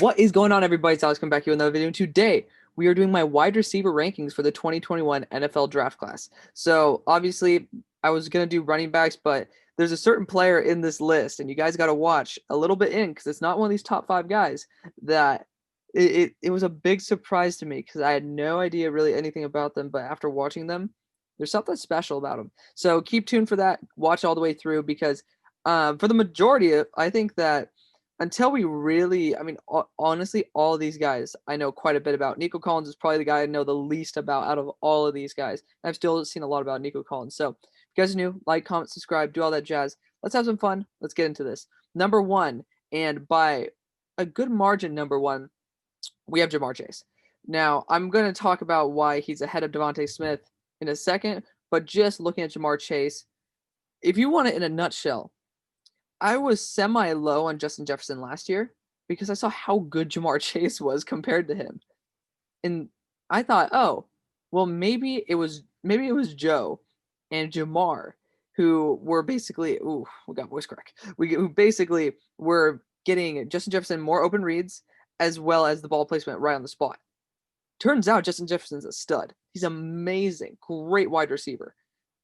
What is going on, everybody? It's Alex coming back here with another video. And today, we are doing my wide receiver rankings for the 2021 NFL draft class. So, obviously, I was going to do running backs, but there's a certain player in this list, and you guys got to watch a little bit in because it's not one of these top five guys that it was a big surprise to me because I had no idea really anything about them. But after watching them, there's something special about them. So, keep tuned for that. Watch all the way through because for the majority, I think that until we really, honestly, all of these guys I know quite a bit about. Nico Collins is probably the guy I know the least about out of all of these guys. I've still seen a lot about Nico Collins. So if you guys are new, like, comment, subscribe, do all that jazz. Let's have some fun. Let's get into this. Number one, and by a good margin, number one, we have Jamar Chase. Now, I'm going to talk about why he's ahead of Devonta Smith in a second, but just looking at Jamar Chase, if you want it in a nutshell, I was semi-low on Justin Jefferson last year because I saw how good Jamar Chase was compared to him. And I thought, oh, well, maybe it was Joe and Jamar who were basically, ooh, we got voice crack. Who basically were getting Justin Jefferson more open reads as well as the ball placement right on the spot. Turns out Justin Jefferson's a stud. He's amazing, great wide receiver.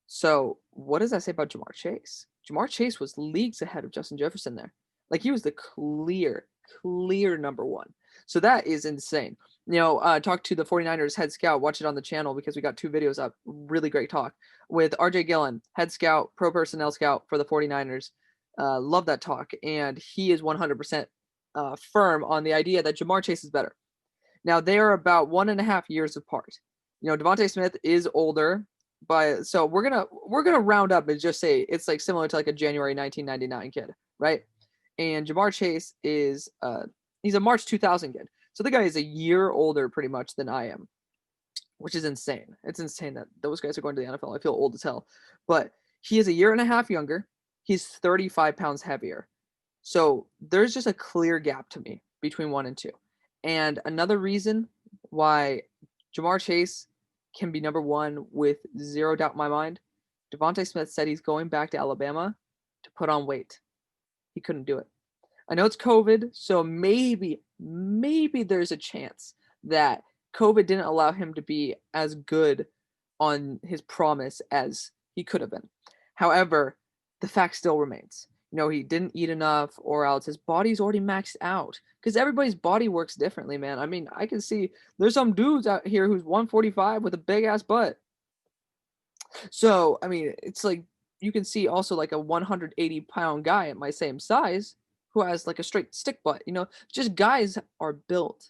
So what does that say about Jamar Chase? Jamar Chase was leagues ahead of Justin Jefferson there. Like, he was the clear number one. So that is insane. Talk to the 49ers head scout. Watch it on the channel because we got two videos up. Really great talk with RJ Gillen, head scout, pro personnel scout for the 49ers. Love that talk. And he is 100% firm on the idea that Jamar Chase is better. Now, they are about 1.5 years apart. Devonta Smith is older, but so we're gonna round up and just say it's like similar to like a January 1999 kid, right? And Jamar Chase is he's a March 2000 kid, so the guy is a year older pretty much than I am, which is insane. It's insane that those guys are going to the NFL. I feel old as hell, but he is a year and a half younger. He's 35 pounds heavier, so there's just a clear gap to me between one and two. And another reason why Jamar Chase can be number one with zero doubt in my mind. Devonta Smith said he's going back to Alabama to put on weight. He couldn't do it. I know it's COVID, so maybe there's a chance that COVID didn't allow him to be as good on his promise as he could have been. However, the fact still remains. He didn't eat enough, or else his body's already maxed out. Because everybody's body works differently, man. I mean, I can see there's some dudes out here who's 145 with a big ass butt. So, I mean, it's like you can see also like a 180-pound guy at my same size who has like a straight stick butt. Just guys are built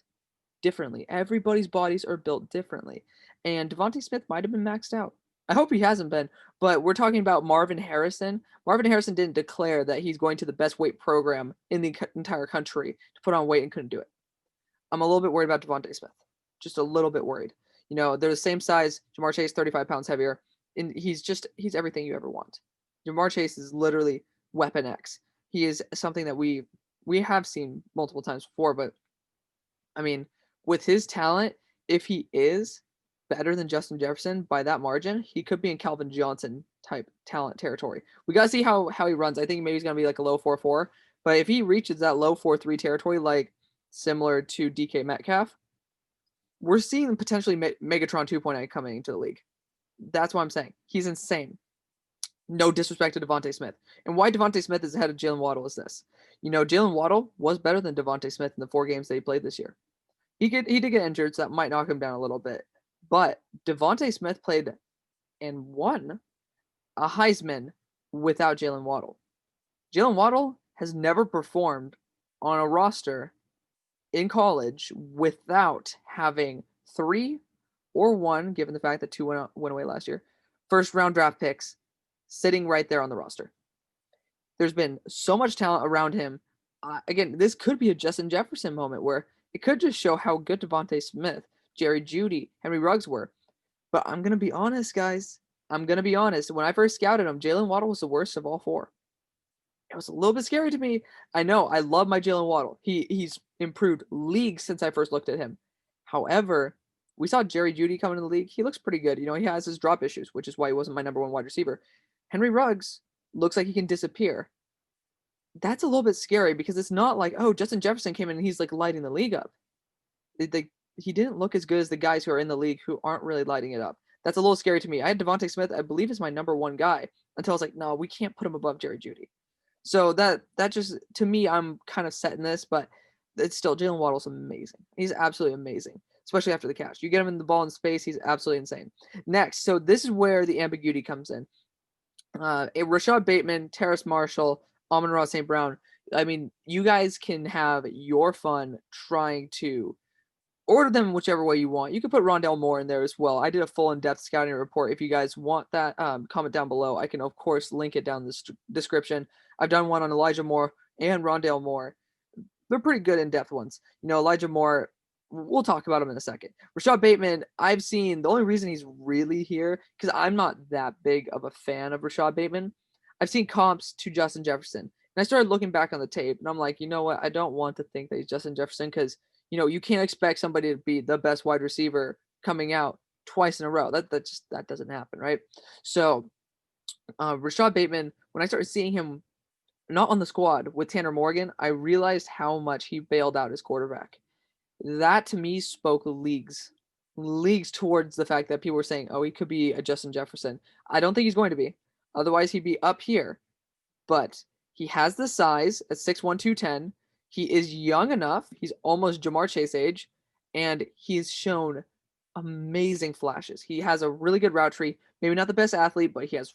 differently. Everybody's bodies are built differently. And Devonta Smith might have been maxed out. I hope he hasn't been, but we're talking about Marvin Harrison. Marvin Harrison didn't declare that he's going to the best weight program in the entire country to put on weight and couldn't do it. I'm a little bit worried about Devonta Smith. Just a little bit worried. They're the same size. Jamar Chase, 35 pounds heavier. And he's everything you ever want. Jamar Chase is literally Weapon X. He is something that we have seen multiple times before, but I mean, with his talent, if he is better than Justin Jefferson by that margin, he could be in Calvin Johnson type talent territory. We got to see how he runs. I think maybe he's going to be like a low 4.4, but if he reaches that low 4.3 territory, like similar to DK Metcalf, we're seeing potentially Megatron 2.0 coming into the league. That's what I'm saying. He's insane. No disrespect to Devonta Smith. And why Devonta Smith is ahead of Jalen Waddle is this. Jalen Waddle was better than Devonta Smith in the 4 games that he played this year. He did get injured, so that might knock him down a little bit. But Devonta Smith played and won a Heisman without Jalen Waddle. Jalen Waddle has never performed on a roster in college without having 3 or 1, given the fact that 2 went away last year, first-round draft picks sitting right there on the roster. There's been so much talent around him. Again, this could be a Justin Jefferson moment where it could just show how good Devonta Smith, Jerry Jeudy, Henry Ruggs were. But I'm going to be honest, guys. I'm going to be honest. When I first scouted him, Jalen Waddle was the worst of all 4. It was a little bit scary to me. I know. I love my Jalen Waddle. He's improved leagues since I first looked at him. However, we saw Jerry Jeudy come into the league. He looks pretty good. He has his drop issues, which is why he wasn't my number 1 wide receiver. Henry Ruggs looks like he can disappear. that's a little bit scary because it's not like, oh, Justin Jefferson came in and he's like lighting the league up. He didn't look as good as the guys who are in the league who aren't really lighting it up. That's a little scary to me. I had Devonta Smith, I believe, is my number one guy until I was like, no, we can't put him above Jerry Jeudy. So that just, to me, I'm kind of set in this, but it's still, Jalen Waddle's amazing. He's absolutely amazing, especially after the catch. You get him in the ball in space, he's absolutely insane. Next, so this is where the ambiguity comes in. Rashad Bateman, Terrace Marshall, Amon-Ra St. Brown. I mean, you guys can have your fun trying to order them whichever way you want. You could put Rondale Moore in there as well. I did a full in-depth scouting report. If you guys want that, comment down below. I can, of course, link it down in the description. I've done one on Elijah Moore and Rondale Moore. They're pretty good in-depth ones. You know, Elijah Moore, we'll talk about him in a second. Rashad Bateman, I've seen, the only reason he's really here, because I'm not that big of a fan of Rashad Bateman, I've seen comps to Justin Jefferson. And I started looking back on the tape, and I'm like, you know what? I don't want to think that he's Justin Jefferson because, you know, you can't expect somebody to be the best wide receiver coming out twice in a row. That doesn't happen, right? So Rashad Bateman, when I started seeing him not on the squad with Tanner Morgan, I realized how much he bailed out his quarterback. That to me spoke leagues towards the fact that people were saying, oh, he could be a Justin Jefferson. I don't think he's going to be. Otherwise, he'd be up here. But he has the size at 6'1", 210. He is young enough. He's almost Jamar Chase age, and he's shown amazing flashes. He has a really good route tree. Maybe not the best athlete, but he has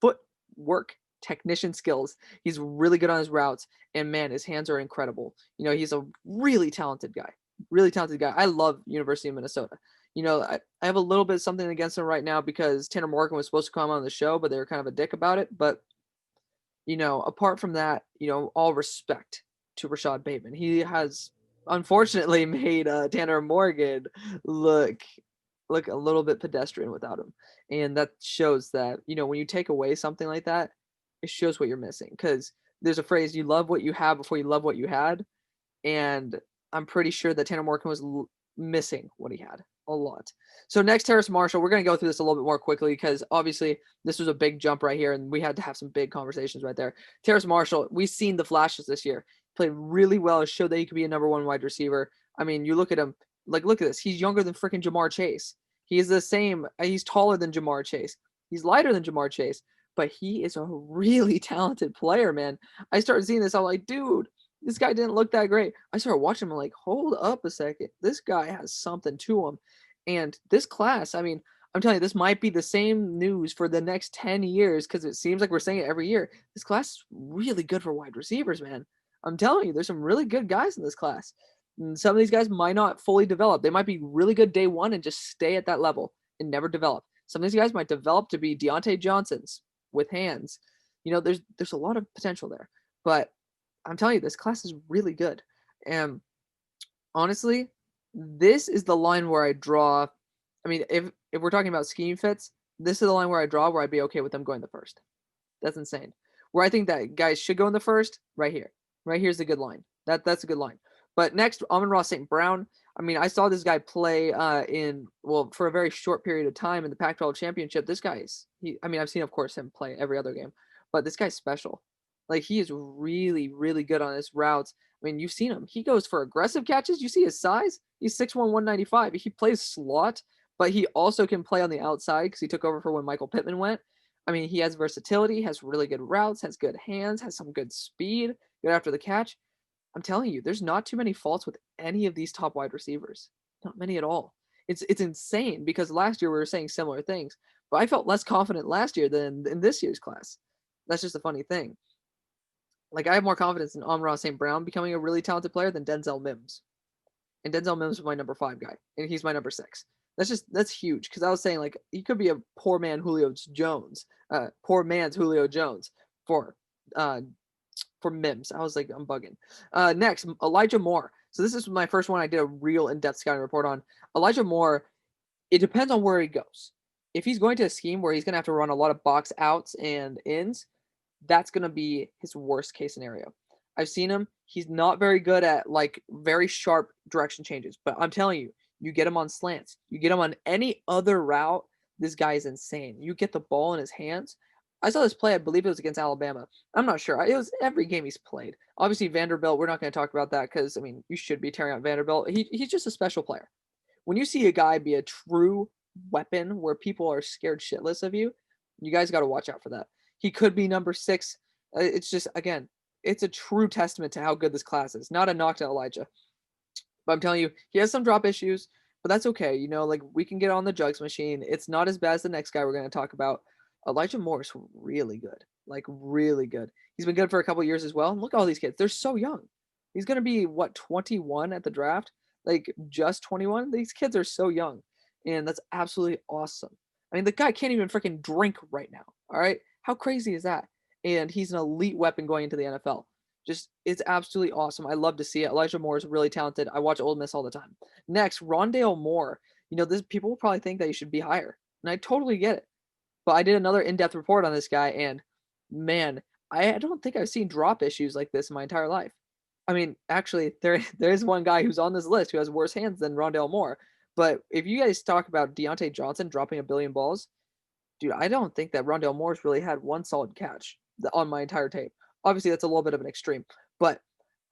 footwork technician skills. He's really good on his routes, and man, his hands are incredible. You know, he's a really talented guy. Really talented guy. I love University of Minnesota. You know, I have a little bit something against him right now because Tanner Morgan was supposed to come on the show, but they were kind of a dick about it. But, you know, apart from that, you know, all respect to Rashad Bateman. He has unfortunately made Tanner Morgan look a little bit pedestrian without him. And that shows that, you know, when you take away something like that, it shows what you're missing. Because there's a phrase, you love what you have before you love what you had. And I'm pretty sure that Tanner Morgan was missing what he had a lot. So next, Terrace Marshall. We're going to go through this a little bit more quickly because obviously this was a big jump right here and we had to have some big conversations right there. Terrace Marshall, we've seen the flashes this year. Played really well, showed that he could be a number one wide receiver. I mean, you look at him, like, look at this. He's younger than freaking Jamar Chase. He is the same. He's taller than Jamar Chase. He's lighter than Jamar Chase, but he is a really talented player, man. I started seeing this. I'm like, dude, this guy didn't look that great. I started watching him. I'm like, hold up a second. This guy has something to him. And this class, I mean, I'm telling you, this might be the same news for the next 10 years because it seems like we're saying it every year. This class is really good for wide receivers, man. I'm telling you, there's some really good guys in this class. And some of these guys might not fully develop. They might be really good day one and just stay at that level and never develop. Some of these guys might develop to be Deontay Johnsons with hands. You know, there's a lot of potential there. But I'm telling you, this class is really good. And honestly, this is the line where I draw. I mean, if we're talking about scheme fits, this is the line where I draw where I'd be okay with them going the first. That's insane. Where I think that guys should go in the first, right here. Right here's the good line. That's a good line. But next, Amon-Ra St. Brown. I mean, I saw this guy play for a very short period of time in the Pac-12 championship. This guy's, I've seen, of course, him play every other game, but this guy's special. Like, he is really, really good on his routes. I mean, you've seen him. He goes for aggressive catches. You see his size? He's 6'1", 195. He plays slot, but he also can play on the outside because he took over for when Michael Pittman went. I mean, he has versatility, has really good routes, has good hands, has some good speed, good after the catch. I'm telling you, there's not too many faults with any of these top wide receivers. Not many at all. It's insane because last year we were saying similar things, but I felt less confident last year than in this year's class. That's just a funny thing. Like, I have more confidence in Amon-Ra St. Brown becoming a really talented player than Denzel Mims. And Denzel Mims is my number 5 guy, and he's my number 6. That's huge because I was saying, like, he could be a poor man's Julio Jones for Mims. I was like, I'm bugging. Next, Elijah Moore. So this is my first one I did a real in-depth scouting report on. Elijah Moore, it depends on where he goes. If he's going to a scheme where he's going to have to run a lot of box outs and ins, that's going to be his worst case scenario. I've seen him. He's not very good at, like, very sharp direction changes. But I'm telling you, you get him on slants. You get him on any other route, this guy is insane. You get the ball in his hands, I saw this play. I believe it was against Alabama. I'm not sure. It was every game he's played. Obviously, Vanderbilt, we're not going to talk about that because, I mean, you should be tearing out Vanderbilt. He's just a special player. When you see a guy be a true weapon where people are scared shitless of you, you guys got to watch out for that. He could be number 6. It's just, again, it's a true testament to how good this class is. Not a knock to Elijah. But I'm telling you, he has some drop issues, but that's okay. You know, like we can get on the jugs machine. It's not as bad as the next guy we're going to talk about. Elijah Moore's really good, like really good. He's been good for a couple years as well. And look at all these kids; they're so young. He's going to be what 21 at the draft, like just 21. These kids are so young, and that's absolutely awesome. I mean, the guy can't even freaking drink right now. All right, how crazy is that? And he's an elite weapon going into the NFL. Just it's absolutely awesome. I love to see it. Elijah Moore is really talented. I watch Ole Miss all the time. Next, Rondale Moore. You know, this people will probably think that he should be higher, and I totally get it. But I did another in-depth report on this guy, and man, I don't think I've seen drop issues like this in my entire life. I mean, actually, there is one guy who's on this list who has worse hands than Rondale Moore. But if you guys talk about Deontay Johnson dropping a billion balls, dude, I don't think that Rondale Moore's really had one solid catch on my entire tape. Obviously, that's a little bit of an extreme, but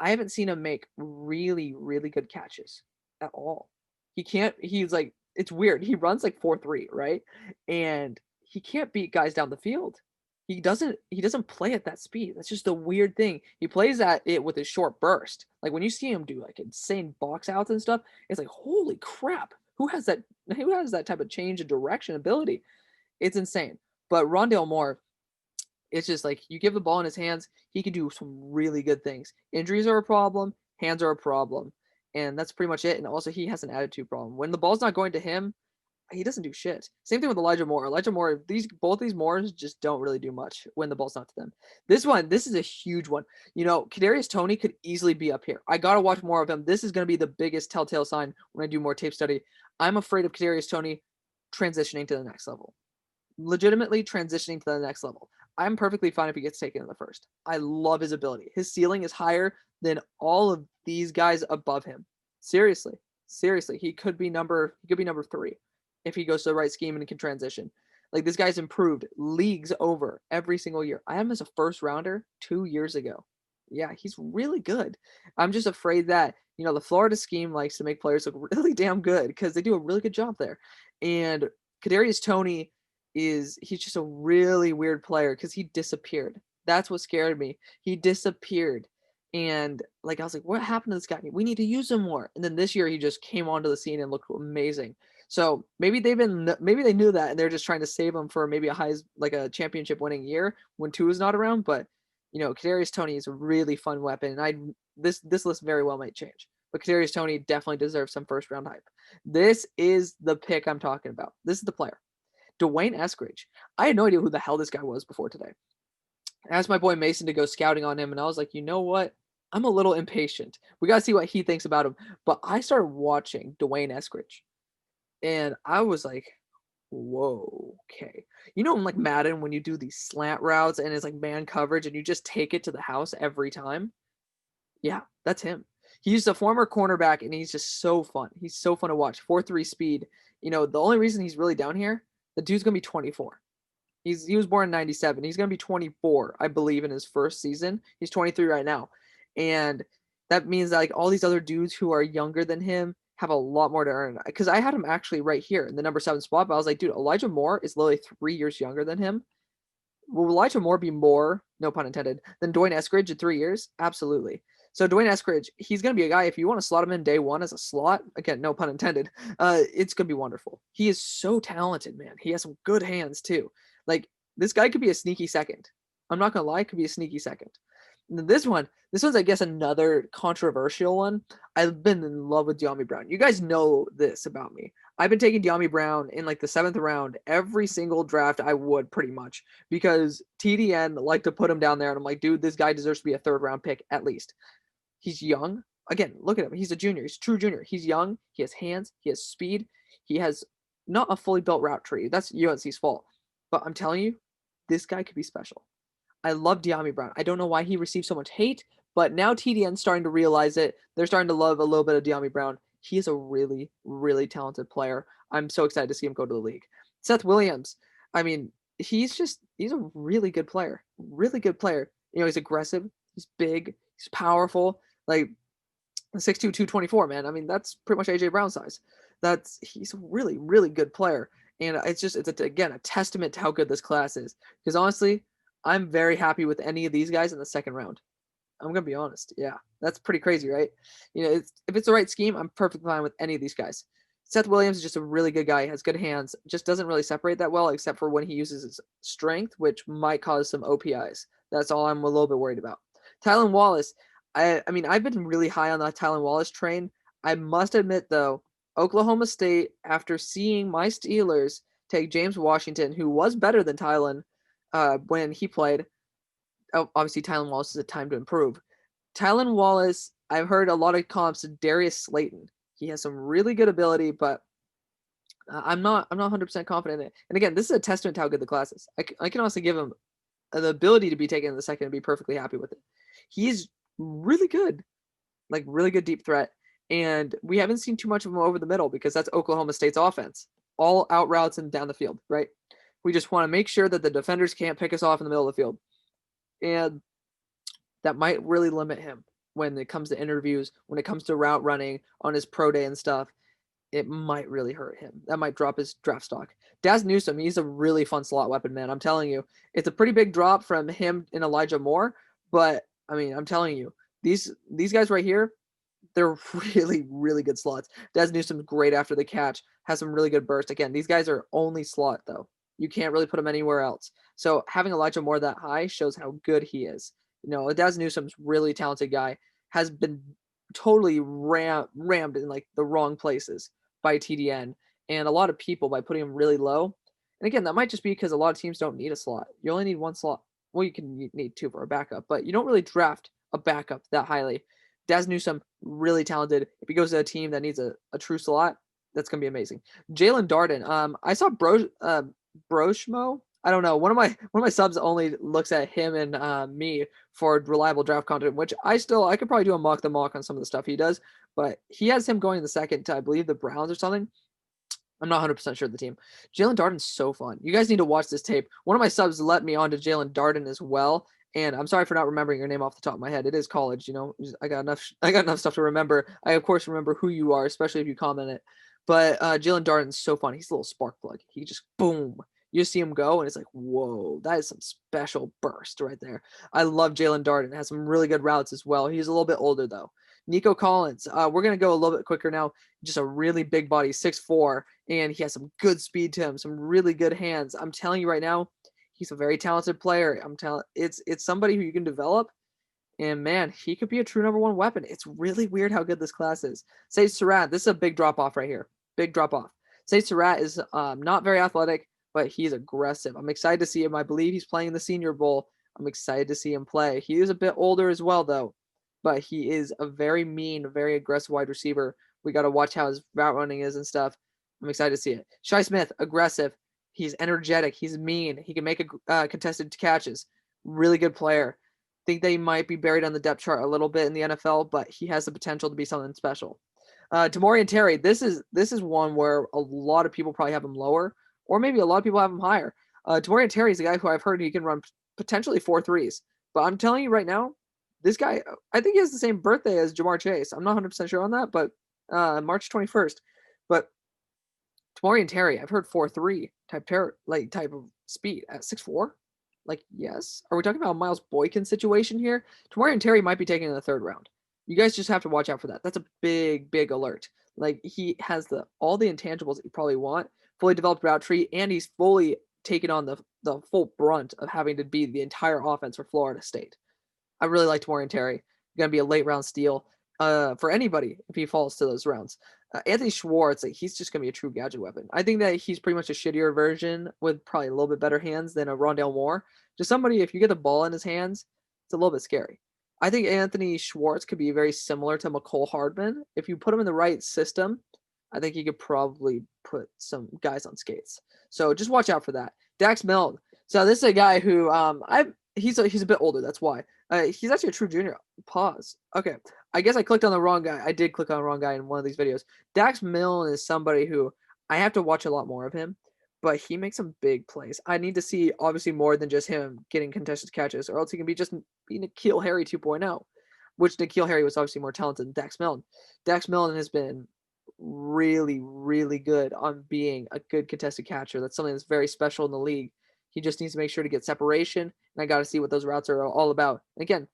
I haven't seen him make really, really good catches at all. He can't. He's like, it's weird. He runs like 4.3, right? And he can't beat guys down the field. He doesn't play at that speed. That's just the weird thing. He plays at it with his short burst. Like when you see him do like insane box outs and stuff, it's like, holy crap. Who has that type of change of direction ability? It's insane. But Rondale Moore, it's just like you give the ball in his hands, he can do some really good things. Injuries are a problem, hands are a problem, and that's pretty much it. And also, he has an attitude problem. When the ball's not going to him, he doesn't do shit. Same thing with Elijah Moore. Elijah Moore, both these Moores just don't really do much when the ball's not to them. This is a huge one. You know, Cadarius Toney could easily be up here. I gotta watch more of him. This is gonna be the biggest telltale sign when I do more tape study. I'm afraid of Cadarius Toney transitioning to the next level. Legitimately transitioning to the next level. I'm perfectly fine if he gets taken in the first. I love his ability. His ceiling is higher than all of these guys above him. Seriously, he could be number 3 if he goes to the right scheme and can transition. Like this guy's improved leagues over every single year. I had him as a first rounder 2 years ago. Yeah, he's really good. I'm just afraid that, you know, the Florida scheme likes to make players look really damn good because they do a really good job there. And Kadarius Toney he's just a really weird player because he disappeared. That's what scared me. He disappeared. And like I was like, what happened to this guy? We need to use him more. And then this year he just came onto the scene and looked amazing. So maybe they knew that and they're just trying to save him for maybe a championship winning year when Tua is not around. But you know, Kadarius Toney is a really fun weapon, and this list very well might change. But Kadarius Toney definitely deserves some first round hype. This is the pick I'm talking about. This is the player. D'Wayne Eskridge. I had no idea who the hell this guy was before today. I asked my boy Mason to go scouting on him, and I was like, you know what? I'm a little impatient. We got to see what he thinks about him. But I started watching D'Wayne Eskridge, and I was like, whoa, okay. You know, like Madden, when you do these slant routes and it's like man coverage and you just take it to the house every time? Yeah, that's him. He's a former cornerback, and he's just so fun. He's so fun to watch. 4.3 speed. You know, the only reason he's really down here, the dude's going to be 24. He was born in 97. He's going to be 24, I believe, in his first season. He's 23 right now. And that means that like all these other dudes who are younger than him have a lot more to earn. Because I had him actually right here in the number 7 spot, but I was like, dude, Elijah Moore is literally 3 years younger than him. Will Elijah Moore be more, no pun intended, than D'Wayne Eskridge in 3 years? Absolutely. So D'Wayne Eskridge, he's going to be a guy, if you want to slot him in day one as a slot, again, no pun intended, it's going to be wonderful. He is so talented, man. He has some good hands too. Like this guy could be a sneaky second. I'm not going to lie, could be a sneaky second. And this one's, I guess, another controversial one. I've been in love with Johnnie Brown. You guys know this about me. I've been taking Johnnie Brown in like the 7th round every single draft I would pretty much because TDN like to put him down there. And I'm like, dude, this guy deserves to be a 3rd round pick at least. He's young. Again, look at him. He's a junior. He's a true junior. He's young. He has hands. He has speed. He has not a fully built route tree. That's UNC's fault. But I'm telling you, this guy could be special. I love Johnnie Brown. I don't know why he received so much hate, but now TDN's starting to realize it. They're starting to love a little bit of Johnnie Brown. He is a really, really talented player. I'm so excited to see him go to the league. Seth Williams. I mean, he's a really good player. Really good player. He's aggressive, he's big, he's powerful. Like 6'2", 224, man. I mean, that's pretty much AJ Brown size. He's a really, really good player. And again, a testament to how good this class is. Because honestly, I'm very happy with any of these guys in the second round. I'm gonna be honest. Yeah, that's pretty crazy, right? If it's the right scheme, I'm perfectly fine with any of these guys. Seth Williams is just a really good guy. He has good hands. Just doesn't really separate that well, except for when he uses his strength, which might cause some OPIs. That's all I'm a little bit worried about. Tylan Wallace. I mean, I've been really high on that Tylan Wallace train. I must admit, though, Oklahoma State, after seeing my Steelers take James Washington, who was better than Tylan when he played, obviously Tylan Wallace is a time to improve. Tylan Wallace, I've heard a lot of comps to Darius Slayton. He has some really good ability, but I'm not 100% confident in it. And again, this is a testament to how good the class is. I can also give him the ability to be taken in the second and be perfectly happy with it. He's really good, like really good deep threat. And we haven't seen too much of him over the middle because that's Oklahoma State's offense. All out routes and down the field, right? We just want to make sure that the defenders can't pick us off in the middle of the field. And that might really limit him when it comes to interviews, when it comes to route running on his pro day and stuff. It might really hurt him. That might drop his draft stock. Daz Newsome, he's a really fun slot weapon, man. I'm telling you. It's a pretty big drop from him and Elijah Moore, but I mean, I'm telling you, these guys right here, they're really, really good slots. Daz Newsome's great after the catch, has some really good burst. Again, these guys are only slot, though. You can't really put them anywhere else. So having Elijah Moore that high shows how good he is. Daz Newsome's really talented guy, has been totally rammed in like the wrong places by TDN and a lot of people by putting him really low. And again, that might just be because a lot of teams don't need a slot. You only need one slot. Well, you need two for a backup, but you don't really draft a backup that highly. Daz Newsome, really talented. If he goes to a team that needs a true slot, that's going to be amazing. Jalen Darden. I saw Broshmo. I don't know. One of my subs only looks at him and me for reliable draft content, which I could probably do a mock the mock on some of the stuff he does, but he has him going in the second to, I believe, the Browns or something. I'm not 100% sure of the team. Jalen Darden's so fun. You guys need to watch this tape. One of my subs let me on to Jalen Darden as well. And I'm sorry for not remembering your name off the top of my head. It is college, I got enough stuff to remember. I of course remember who you are, especially if you comment it. But Jalen Darden's so fun. He's a little spark plug. He just boom. You see him go, and it's like, whoa, that is some special burst right there. I love Jalen Darden. Has some really good routes as well. He's a little bit older though. Nico Collins. We're gonna go a little bit quicker now. Just a really big body, 6'4", and he has some good speed to him, some really good hands. I'm telling you right now, he's a very talented player. It's somebody who you can develop, and man, he could be a true number one weapon. It's really weird how good this class is. Say Surratt, this is a big drop off right here. Big drop off. Say Surratt is not very athletic, but he's aggressive. I'm excited to see him. I believe he's playing the Senior Bowl. I'm excited to see him play. He is a bit older as well, though, but he is a very mean, very aggressive wide receiver. We got to watch how his route running is and stuff. I'm excited to see it. Shi Smith, aggressive. He's energetic. He's mean. He can make contested catches. Really good player. Think that he might be buried on the depth chart a little bit in the NFL, but he has the potential to be something special. Tamorrion Terry, this is one where a lot of people probably have him lower, or maybe a lot of people have him higher. Tamorrion Terry is a guy who I've heard he can run potentially 4.3s, but I'm telling you right now, this guy, I think he has the same birthday as Jamar Chase. I'm not 100% sure on that, but March 21st. But Tamorrion Terry, I've heard 4.3 type of speed at 6'4". Like, yes. Are we talking about a Miles Boykin situation here? Tamorrion Terry might be taken in the third round. You guys just have to watch out for that. That's a big, big alert. Like, he has all the intangibles that you probably want, fully developed route tree, and he's fully taken on the full brunt of having to be the entire offense for Florida State. I really like Tamorrion Terry. Going to be a late round steal for anybody if he falls to those rounds. Anthony Schwartz, he's just going to be a true gadget weapon. I think that he's pretty much a shittier version with probably a little bit better hands than a Rondale Moore. Just somebody, if you get the ball in his hands, it's a little bit scary. I think Anthony Schwartz could be very similar to McCole Hardman. If you put him in the right system, I think he could probably put some guys on skates. So just watch out for that. DaxMelt. So this is a guy who he's a bit older. That's why. He's actually a true junior. Pause. Okay. I guess I clicked on the wrong guy. I did click on the wrong guy in one of these videos. DaxMelt is somebody who I have to watch a lot more of him, but he makes some big plays. I need to see obviously more than just him getting contested catches, or else he can be just be N'Keal Harry 2.0, which N'Keal Harry was obviously more talented than DaxMelt. DaxMelt has been really, really good on being a good contested catcher. That's something that's very special in the league. He just needs to make sure to get separation, and I got to see what those routes are all about. And again,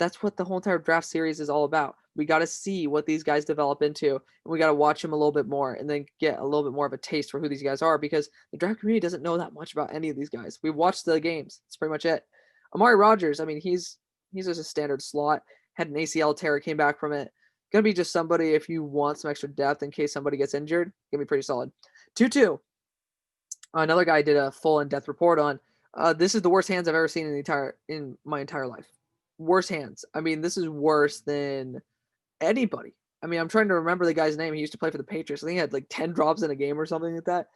that's what the whole entire draft series is all about. We got to see what these guys develop into, and we got to watch them a little bit more and then get a little bit more of a taste for who these guys are, because the draft community doesn't know that much about any of these guys. We watched the games. That's pretty much it. Amari Rodgers, I mean, he's just a standard slot. Had an ACL tear, came back from it. Gonna be just somebody if you want some extra depth in case somebody gets injured. Gonna be pretty solid. 2-2. Another guy did a full in-depth report on. This is the worst hands I've ever seen in my entire life. Worst hands. I mean, this is worse than anybody. I mean, I'm trying to remember the guy's name. He used to play for the Patriots. I think he had like 10 drops in a game or something like that.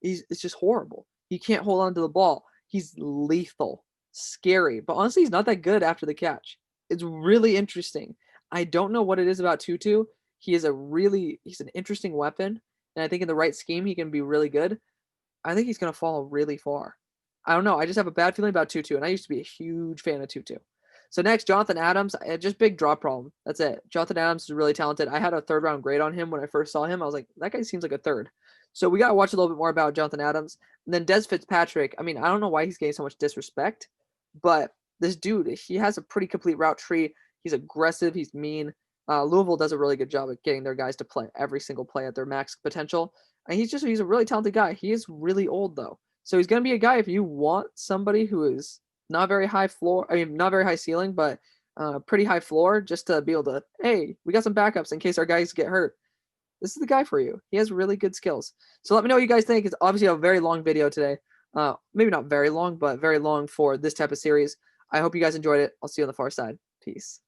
It's just horrible. He can't hold on to the ball. He's lethal, scary, but honestly, he's not that good after the catch. It's really interesting. I don't know what it is about Tutu. He's an interesting weapon, and I think in the right scheme, he can be really good. I think he's going to fall really far. I don't know. I just have a bad feeling about Tutu, and I used to be a huge fan of Tutu. So next, Jonathan Adams, just big drop problem. That's it. Jonathan Adams is really talented. I had a third-round grade on him when I first saw him. I was like, that guy seems like a third. So we got to watch a little bit more about Jonathan Adams. And then Des Fitzpatrick, I mean, I don't know why he's getting so much disrespect, but this dude, he has a pretty complete route tree. He's aggressive. He's mean. Louisville does a really good job at getting their guys to play every single play at their max potential. And he's a really talented guy. He is really old, though. So he's going to be a guy, if you want somebody who is not very high floor, I mean, not very high ceiling, but pretty high floor, just to be able to, hey, we got some backups in case our guys get hurt. This is the guy for you. He has really good skills. So let me know what you guys think. It's obviously a very long video today. Maybe not very long, but very long for this type of series. I hope you guys enjoyed it. I'll see you on the far side. Peace.